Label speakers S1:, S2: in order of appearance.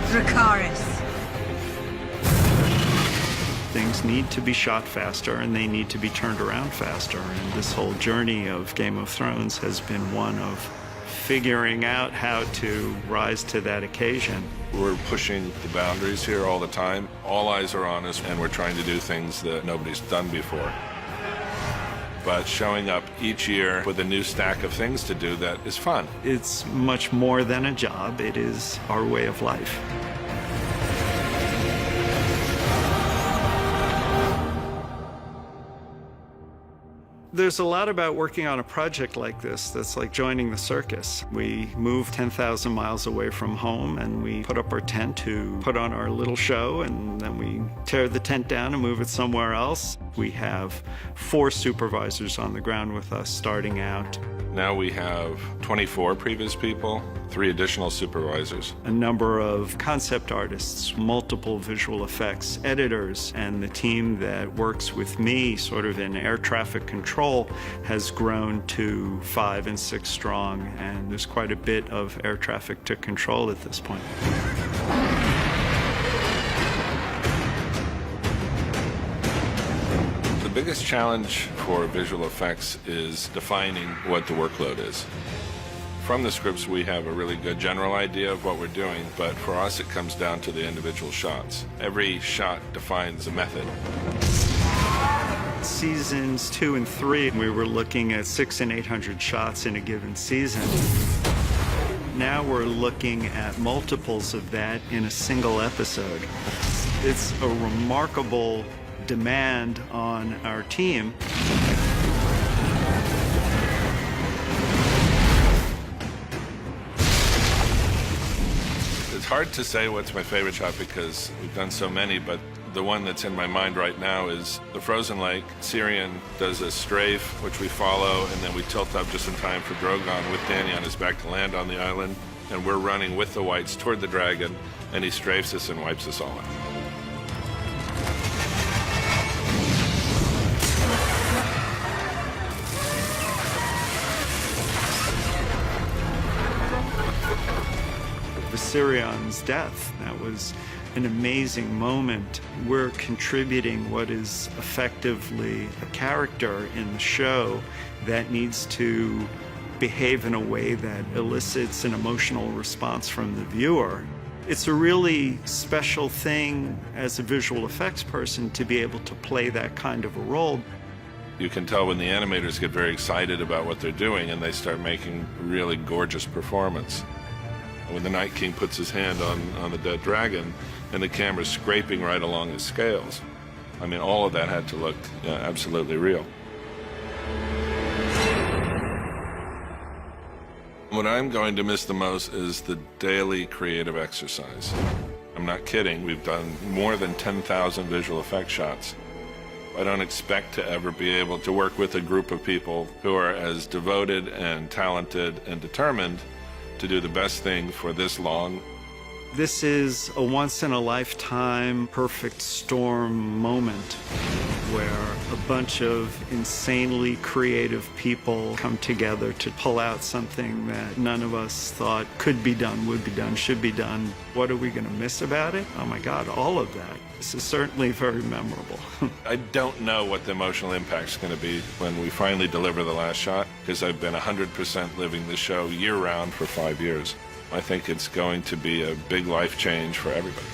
S1: Dracarys.
S2: Things need to be shot faster and they need to be turned around faster. And this whole journey of Game of Thrones has been one of figuring out how to rise to that occasion.
S3: We're pushing the boundaries here all the time. All eyes are on us, and we're trying to do things that nobody's done before. But showing up each year with a new stack of things to do that is fun.
S2: It's much more than a job. It is our way of life. There's a lot about working on a project like this that's like joining the circus. We move 10,000 miles away from home and we put up our tent to put on our little show, and then we tear the tent down and move it somewhere else. We have 4 supervisors on the ground with us starting out.
S3: Now we have 24 previous people, 3 additional supervisors.
S2: A number of concept artists, multiple visual effects editors, and the team that works with me sort of in air traffic control has grown to 5 and 6 strong, and there's quite a bit of air traffic to control at this point.
S3: The biggest challenge for visual effects is defining what the workload is. From the scripts, we have a really good general idea of what we're doing, but for us, it comes down to the individual shots. Every shot defines a method.
S2: Seasons 2 and 3, we were looking at 600 and 800 shots in a given season. Now we're looking at multiples of that in a single episode. It's a remarkable demand on our team.
S3: It's hard to say what's my favorite shot because we've done so many, but the one that's in my mind right now is the frozen lake. Syrian does a strafe, which we follow, and then we tilt up just in time for Drogon with Dany on his back to land on the island, and we're running with the whites toward the dragon, and he strafes us and wipes us all out.
S2: Viserion death, that was an amazing moment. We're contributing what is effectively a character in the show that needs to behave in a way that elicits an emotional response from the viewer. It's a really special thing as a visual effects person to be able to play that kind of a role.
S3: You can tell when the animators get very excited about what they're doing and they start making really gorgeous performance. When the Night King puts his hand on the dead dragon and the camera's scraping right along his scales. I mean, all of that had to look absolutely real. What I'm going to miss the most is the daily creative exercise. I'm not kidding, we've done more than 10,000 visual effects shots. I don't expect to ever be able to work with a group of people who are as devoted and talented and determined to do the best thing for this long.
S2: This is a once-in-a-lifetime perfect storm moment where a bunch of insanely creative people come together to pull out something that none of us thought could be done, would be done, should be done. What are we going to miss about it? Oh my God, all of that. This is certainly very memorable.
S3: I don't know what the emotional impact's going to be when we finally deliver the last shot, because I've been 100% living the show year-round for 5 years. I think it's going to be a big life change for everybody.